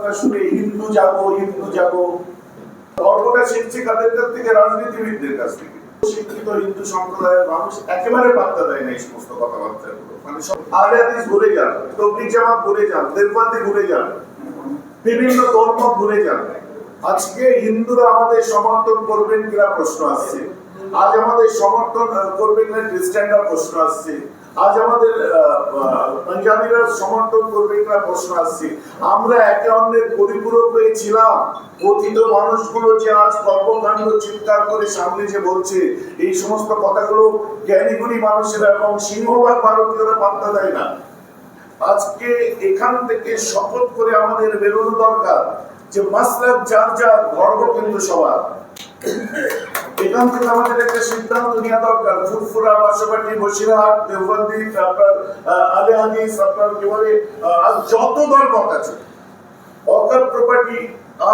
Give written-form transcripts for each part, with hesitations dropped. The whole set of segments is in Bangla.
কথাবার্তা শুনে হিন্দু যাবো ধর্মটা শিখছে কাদের কাছ থেকে? রাজনীতিবিদদের কাছ থেকে। শিক্ষিত হিন্দু সম্প্রদায়ের মানুষ একেবারে পাত্তা দেয় না এই সমস্ত কথাবার্তাগুলো। মানে সব আহলে হাদিস ভুলে যান, তবলিগ জামাত ভুলে যান, দেওবন্দি ভুলে যান, বিভিন্ন ধর্ম ভুলে যান। আজকে হিন্দুরা আমাদের সমর্থন করবেন কিনা প্রশ্ন আসছে, আজ আমাদের সমর্থন করবে কিনা খ্রিস্টানরা প্রশ্ন আসছে, আজ আমাদের পাঞ্জাবিরা সমর্থন করবে কিনা প্রশ্ন আসছে। আমরা একে অন্যের পরিপূরক হয়েছিলাম। কথিত মানুষগুলো যে আজ কর্মকাণ্ড চিৎকার করে সামনে যে বলছে, এই সমস্ত কথাগুলো জ্ঞানীগুণী মানুষেরা এবং সিংহভাগ ভারতীয়রা পাত্তা দেয় না। আজকে এখান থেকে শপথ করে আমাদের বেরোনো দরকার যে মাসলাক যার যার, ধর্ম কিন্তু সবার। এখান থেকে আমাদের একটা সিদ্ধান্ত নেওয়া দরকার। ফুরফুরা, বাসাবাড়ি, বসিরহাট, দেওবন্দি, আপনার আহলে হাদিস, আপনার কি বলে যত দলমত আছে, অকাপ প্রপার্টি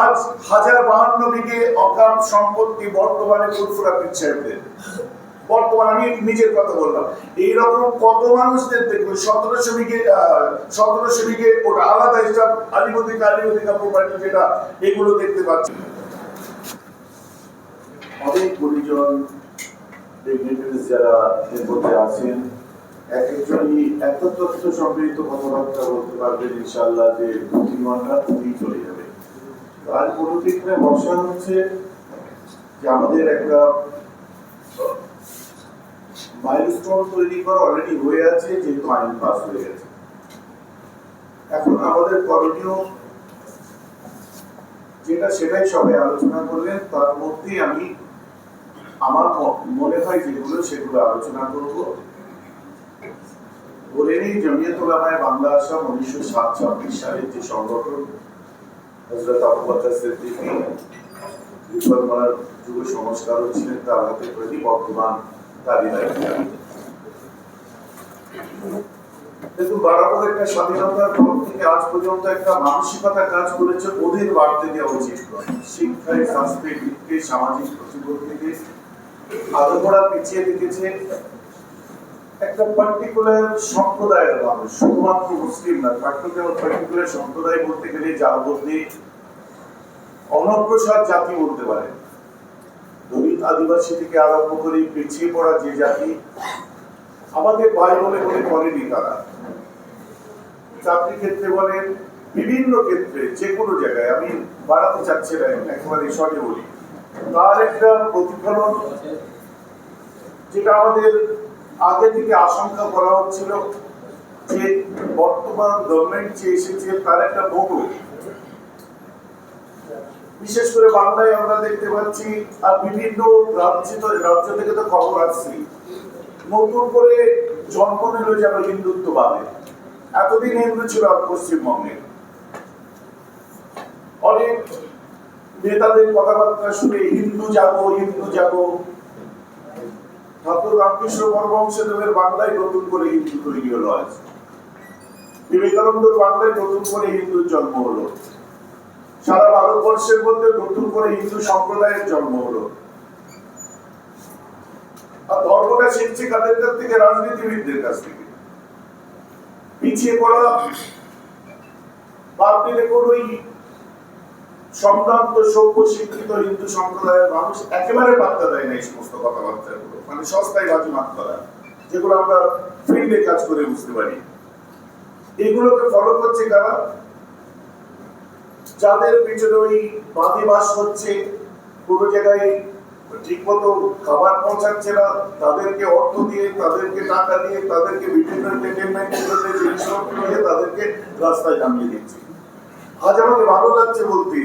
আজ 1052 বিঘে অকাপ সম্পত্তি বর্তমানে ফুরফুরা পীর সাহেবদের। বর্তমানে আমি নিজের কথা বললাম, এইরকম কত মানুষদের দেখুন 1700 বিঘে ওটা আলাদা হিসাব, আলিমদিকা প্রপার্টি যেটা, এগুলো দেখতে পাচ্ছি। অনেক পরিজন যারা এর মধ্যে আছেন, এক একজনই এত তথ্য সমৃদ্ধ কথাবার্তা বলতে পারবেন ইনশাআল্লাহ যে 2-3 ঘন্টা খুবই চলে যাবে। আজ পলিটিক্সে বসা হচ্ছে যে আমাদের একটা মাইলস্টোন তৈরি করা অলরেডি হয়ে আছে, যেহেতু আইন পাস হয়ে গেছে। এখন আমাদের করণীয় যেটা, সেটাই সবাই আলোচনা করলেন। তার মধ্যে আমি আমার মনে হয় যেগুলো, সেগুলো আলোচনা করব। বলে নেই, জমিয়ত উলামায়ে বাংলা আসাম 1926 সালের যে সংগঠন, হযরত আবু বকর সিদ্দিক রিফর্মার যুব সংস্কারক ছিলেন, তার হাতে তৈরি বর্তমান কিন্তু বরাবর একটা স্বাধীনতার পর থেকে আজ পর্যন্ত একটা মানসিকতা কাজ করেছে, ওদের বাড়তে দেওয়া উচিত। শিক্ষায়, স্বাস্থ্যে, বিত্তে, সামাজিক প্রতিবন্ধীকে আরো করা পিছিয়ে রেখেছে একটা পার্টিকুলার সম্প্রদায়ের মানুষ, শুধুমাত্র মুসলিম না, পার্টিকুলার সম্প্রদায় বলতে গেলে যার মধ্যে অনগ্রসর জাতি বলতে পারে, দলিত আদিবাসী থেকে আরম্ভ করে পিছিয়ে পড়া যে জাতি, আমাদের ভাই বলে মনে করেনি তারা। চাকরি ক্ষেত্রে বলেন, বিভিন্ন ক্ষেত্রে, যে কোনো জায়গায়, আমি বাড়াতে চাচ্ছি না, একেবারে শর্টে বলি, তার একটা প্রতিফলন যেটা আমাদের আগে থেকে আশঙ্কা করা হচ্ছিল যে বর্তমান গভর্নমেন্ট যে এসেছে তার একটা বহু, বিশেষ করে বাংলায় আমরা দেখতে পাচ্ছি, আর বিভিন্ন রাজ্য থেকে তো খবর আসছে, নতুন করে জন্ম নিল যেন হিন্দুত্ববাদে। এতদিন হিন্দু ছিল পশ্চিমবঙ্গে। অনেক নেতাদের কথাবার্তা শুনে হিন্দু যাবো। ঠাকুর রামকৃষ্ণ পরমহংসদেবের বাংলায় নতুন করে হিন্দু তৈরি হলো আজ। বিবেকানন্দর বাংলায় নতুন করে হিন্দুর জন্ম হলো। সারা ভারতবর্ষের মধ্যে নতুন করে হিন্দু সম্প্রদায়ের জন্ম হলো। আর ধর্মটা শিখছে কাদের কাছ থেকে? রাজনীতিবিদদের কাছ থেকে। পিছিয়ে পড়া বাদ দিলে কোনই সম্ভ্রান্ত, সভ্য, শিক্ষিত হিন্দু সম্প্রদায়ের মানুষ একেবারে পাত্তা দেয় না এই সমস্ত কথাবার্তাগুলো। মানে সস্তায় বাজিমাত করা, যেগুলো আমরা ফিল্ডে কাজ করে বুঝতে পারি। এগুলোকে ফলো করছে কারা? যাদের পেছনে ওই বাদী বাস হচ্ছে, কোনো জায়গায় ঠিক মতো খাবার পৌঁছাচ্ছে না, তাদেরকে অর্থ দিয়ে, তাদেরকে টাকা দিয়ে, তাদেরকে বিভিন্ন এন্টারটেইনমেন্ট জিনিসপত্র দিয়ে তাদেরকে রাস্তায় নামিয়ে দিচ্ছে। আজ আমাকে ভালো লাগছে বলতে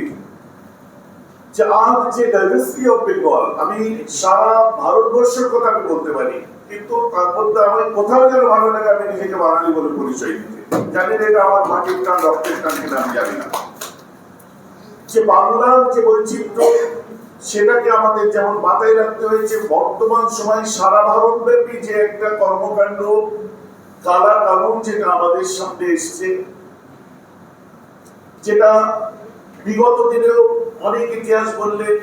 যে আজ যে ডাইভার্সিটি অফ বেঙ্গল, আমি সারা ভারতবর্ষের কথা আমি বলতে পারি, কিন্তু তার মধ্যে আমার কোথাও যেন ভালো লাগে আমি নিজেকে বাঙালি বলে পরিচয় দিতে। জানি না এটা আমার মাটির টান, রক্তের টান কিনা আমি জানি না। যে বাংলার যে বৈচিত্র্য, সেটাকে আমাদের যেমন মাথায় রাখতে হয়েছে। বর্তমান সময় সারা ভারতব্যাপী যে একটা কর্মকাণ্ড, কালা কানুন যেটা আমাদের সামনে এসছে, যেটা বিগত দিনেও অনেক ইতিহাস বললেন,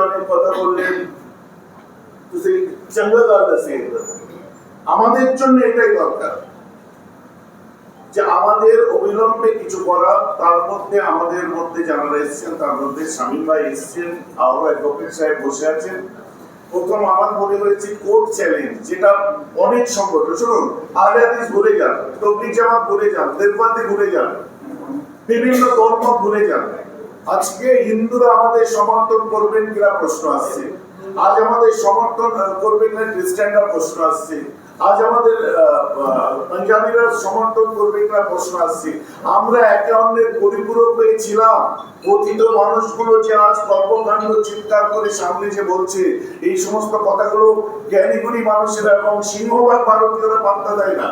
অনেক কথা বললেন, আমাদের জন্য এটাই দরকার। যে আমাদের অবিলম্বে কিছু করা। তার মধ্যে আমাদের মধ্যে যারা এসেছেন তার মধ্যে শামীম ভাই এসেছেন, আরো অ্যাডভোকেট সাহেব বসে আছেন। প্রথম আমার মনে হয়েছে কোর্ট চ্যালেঞ্জ, যেটা অনেক সংগঠন, শুনুন, আহলে হাদিস ভুলে যান, তবলিগ জামাত ভুলে যান, দেওবন্দি ভুলে যান, বিভিন্ন ধর্ম ভুলে যান, আজকে হিন্দুরা আমাদের সমর্থন করবেন কিনা প্রশ্ন আসছে, আজ আমাদের সমর্থন করবেন না খ্রিস্টানরা প্রশ্ন আসছে, আজ আমাদের পাঞ্জাবিরা সমর্থন করবে কিনা প্রশ্ন আসছে। আমরা একে অন্যের পরিপূরক হয়েছিলাম। কথিত মানুষগুলো যে আজ কর্মকাণ্ড চিৎকার করে সামনে যে বলছে, এই সমস্ত কথাগুলো জ্ঞানীগুণী মানুষেরা এবং সিংহভাগ ভারতীয়রা পাত্তা দেয় না।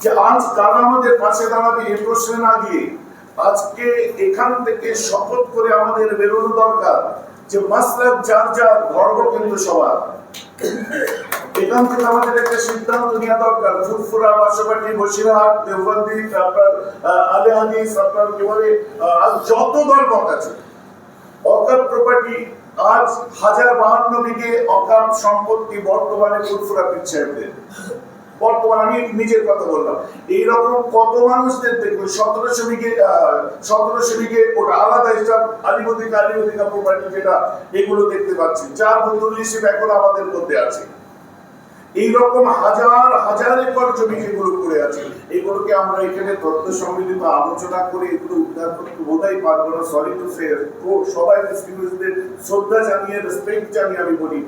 যে আজ কারা আমাদের পাশে দাঁড়াবে এই প্রশ্নে না গিয়ে আজকে এখান থেকে শপথ করে আমাদের বেরোনো দরকার যে মাসলাক যার যার, ধর্ম কিন্তু সবার। এখান থেকে আমাদের একটা সিদ্ধান্ত নেওয়া দরকার। ফুরফুরা, বাসাবাড়ি, বসিরহাট, দেওবন্দি, আপনার আহলে হাদিস, আপনার কি বলে যত ধর্ম আছে, অকাপ প্রপার্টি আজ 1052 বিঘে অকাপ সম্পত্তি বর্তমানে ফুরফুরা পীর সাহেবদের। বর্তমানে আমি নিজের কথা বললাম, এইরকম কত মানুষদের দেখুন 1700 বিঘে ওটা আলাদা হিসাব, আলিমদিকা প্রপার্টি যেটা, এগুলো দেখতে পাচ্ছি, যার বন্ধুর হিসেবে এখন আমাদের মধ্যে আছে। এইরকম হাজার হাজার একর জমি যেগুলো পড়ে আছে, এগুলোকে আমরা এখানে তথ্য সম্মিলিত আলোচনা করে এগুলো উদ্ধার করতে বোধহয় পারবো না। সরি টু সে, তো সবাই মুসলিমদের শ্রদ্ধা জানিয়ে, রেসপেক্ট জানিয়ে আমি বলি,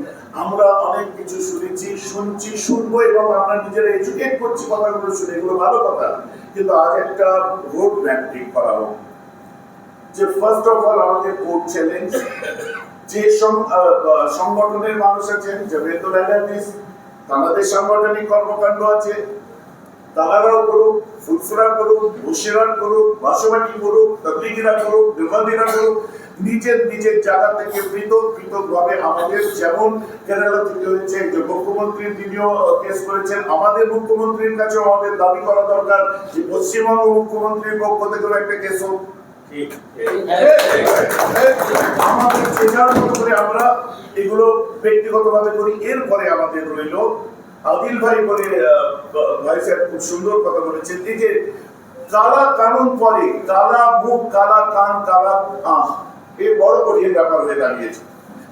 আমরা অনেক কিছু শুনেছি, শুনছি, শুনবো এবং আমরা নিজেরা এডুকেট করছি কথাগুলো শুনে, এগুলো ভালো কথা। কিন্তু আজ একটা রোড ম্যাপ ঠিক করা হোক যে ফার্স্ট অফ অল আমাদের কোর্ট চ্যালেঞ্জ, যে সংগঠনের মানুষ আছেন, জামিয়াতুল হাদিস, আমাদের সাংগঠনিক কর্মকাণ্ড আছে, তারাও করুক, ফুরফুরা করুক, বসিরহাট করুক, বাসাবাড়ি করুক, তাবলিগীরা করুক, দেওবন্দিরা করুক, নিজের নিজের জায়গা থেকে পৃথক পৃথক ভাবে। আমাদের যেমন কেরালা থেকে হয়েছে, যে মুখ্যমন্ত্রীর তিনিও কেস করেছেন, আমাদের মুখ্যমন্ত্রীর কাছেও আমাদের দাবি করা দরকার যে পশ্চিমবঙ্গ মুখ্যমন্ত্রীর পক্ষ থেকেও একটা কেস হোক। আমাদের চেষ্টার মতো করে আমরা এগুলো ব্যক্তিগতভাবে করি। এরপরে আমাদের রইল আদিল ভাই বলে ভাই সাহেব খুব সুন্দর কথা বলেছেন, এই যে কালা কানুন পরে কালা মুখ, কালা কান, কালা আঁখ, এই বড় কঠিন ব্যাপার হয়ে দাঁড়িয়েছে।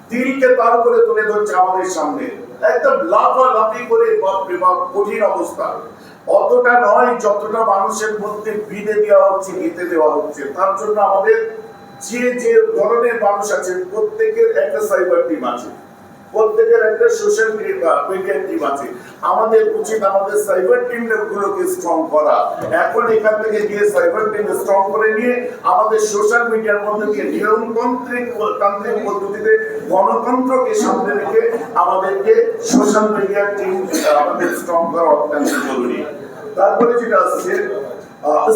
দিলকে তার করে তুলে ধরছে আমাদের সামনে, একদম লাফালাফি করে, বাপরে বাপ, কঠিন অবস্থা। অতটা নয় যতটা মানুষের মধ্যে বিধে দেওয়া হচ্ছে, গেঁথে দেওয়া হচ্ছে। তার জন্য আমাদের যে যে ধরনের মানুষ আছেন, প্রত্যেকের একটা সাইবার টিম আছে, প্রত্যেকের একটা সোশ্যাল মিডিয়া টিম আছে। আমাদের উচিত আমাদের সাইবার টিম গুলোকে স্ট্রং করা। এখন এখান থেকে গিয়ে সাইবার টিম স্ট্রং করে নিয়ে আমাদের সোশ্যাল মিডিয়ার মধ্যে দিয়ে নিয়মতান্ত্রিক পদ্ধতিতে গণতন্ত্রকে সামনে রেখে আমাদেরকে সোশ্যাল মিডিয়া টিম আমাদের স্ট্রং করা অত্যন্ত জরুরি। তারপরে যেটা আসছে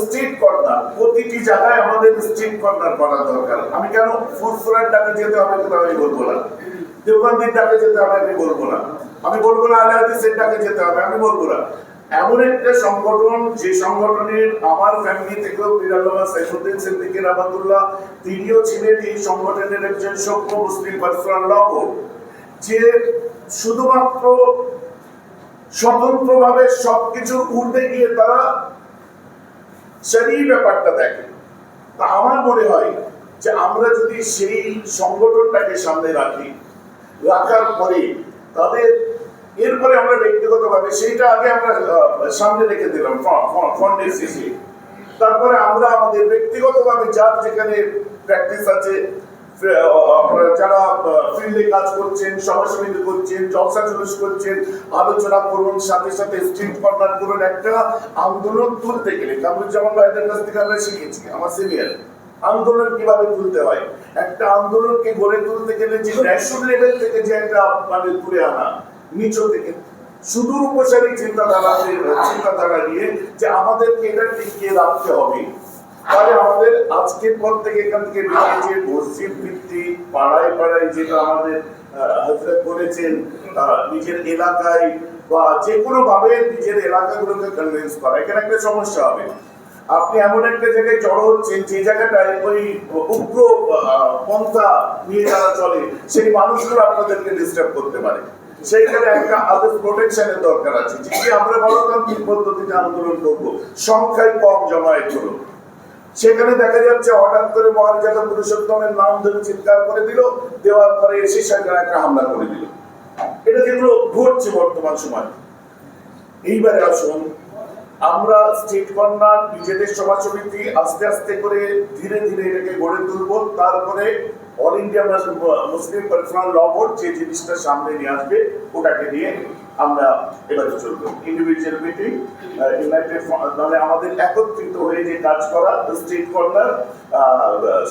স্ট্রিট কর্নার, প্রতিটি জায়গায় আমাদের স্ট্রিট কর্নার করা দরকার। আমি কেন ফুরফুরার ডাকে যেতে হবে কিন্তু আমি বলবো না, দেওবন্দির ডাকে যেতে হবে আমি বলবো না, আমি বলবো না আহলে হাদিসের ডাকে যেতে হবে আমি বলবো না। এমন একটা সংগঠন, যে সংগঠনের আমার ফ্যামিলি থেকেও পীর আল্লামা সাইফুদ্দিন সিদ্দিকী রাহমাতুল্লাহ, তিনিও ছিলেন এই সংগঠনের একজন সভ্য মুসলিম পার্সোনাল ল বোর্ড, যে শুধুমাত্র স্বতন্ত্রভাবে সবকিছুর ঊর্ধ্বে গিয়ে তারা সেই ব্যাপারটা দেখে। তা আমার মনে হয় যে আমরা যদি সেই সংগঠনটাকে সামনে রাখি, রাখার পরে তাদের এরপরে আমরা ব্যক্তিগতভাবে সেইটা আগে আমরা সামনে রেখে দিলাম ফন্ডের শেষে, তারপরে আমরা আমাদের ব্যক্তিগতভাবে যার যেখানে প্র্যাকটিস আছে, যারা ফিল্ডে কাজ করছেন, সভা সমিতি করছেন, জলসা জুলুস করছেন, আলোচনা করুন, সাথে সাথে স্ট্রিট কর্নার করুন। একটা আন্দোলন তুলতে গেলে কামরুজ্জামান ভাইদের কাছ থেকে আমরা শিখেছি, আমার সিনিয়র, আন্দোলন কিভাবে তুলতে হয়। একটা আন্দোলনকে গড়ে তুলতে গেলে যে ন্যাশনাল লেভেল থেকে যে একটা মানে তুলে আনা, নিচ থেকে সুদূর উপসারী চিন্তাধারা নিয়ে যে আমাদেরকে এটা টিকিয়ে রাখতে হবে। তাহলে আমাদের আজকের পর থেকে এখান থেকে যে মসজিদ ভিত্তিক পাড়ায় পাড়ায় যেটা আমাদের হযরত করেছেন, নিজের এলাকায় বা যে কোনো ভাবে নিজের এলাকাগুলোকে কনভিন্স করা, এখানে একটা সমস্যা হবে। আপনি এমন একটা জায়গায় জড়ো হচ্ছেন যে জায়গাটায় ওই উগ্র পন্থা নিয়ে যারা চলে, সেই মানুষগুলো আপনাদেরকে ডিস্টার্ব করতে পারে। সেইখানে একটা আদার্স প্রোটেকশনের দরকার আছে। যদি আমরা গণতান্ত্রিক পদ্ধতিতে আন্দোলন করবো, সংখ্যায় কম জমায়েত হলো, সেখানে দেখা যাচ্ছে হঠাৎ করে মহারাজা পুরুষোত্তমের নাম ধরে চিৎকার করে দিল, দেওয়ার পরে এসে সেখানে একটা হামলা করে দিল। এটা যেগুলো ঘটছে বর্তমান সময়। এইবারে আসুন আমরা স্টেট কর্নার নিজেদের সভা সমিতি আস্তে আস্তে করে ধীরে ধীরে এটাকে গড়ে তুলবো। তারপরে অল ইন্ডিয়া মুসলিম পার্সোনাল ল বোর্ড যে জিনিসটা সামনে নিয়ে আসবে ওটাকে নিয়ে আমরা এবারে চলবো। ইন্ডিভিজুয়াল মিটিং, ইউনাইটেড, মানে আমাদের একত্রিত হয়ে যে কাজ করা, state corner,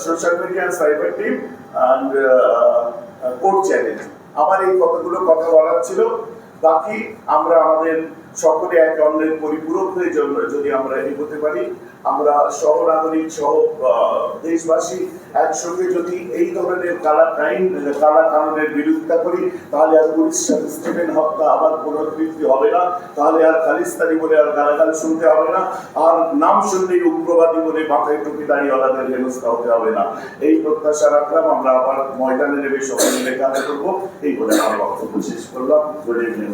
social media, cyber team and court challenge. আমার এই কতগুলো কথা বলার ছিল। বাকি আমরা আমাদের সকলে এক অন্যের পরিপূরক হয়ে জন্য যদি আমরা এগোতে পারি, আমরা সহ নাগরিক সহ দেশবাসী একসঙ্গে যদি এই ধরনের কালা কানুনের বিরোধিতা করি, তাহলে আর উড়িষ্যার স্টিফেন হত্যা আবার পুনরাবৃত্তি হবে না, তাহলে আর খালিস্তানি বলে আর গালাগাল শুনতে হবে না, আর নাম শুনলেই উগ্রবাদী বলে মাথায় টুপি দাঁড়িয়েওয়ালাদের হেনস্থা হতে হবে না। এই প্রত্যাশা রাখলাম। আমরা আবার ময়দানে নেমে সবাই মিলে কাজ করবো, এই বলে আমার বক্তব্য শেষ করলাম। Good evening.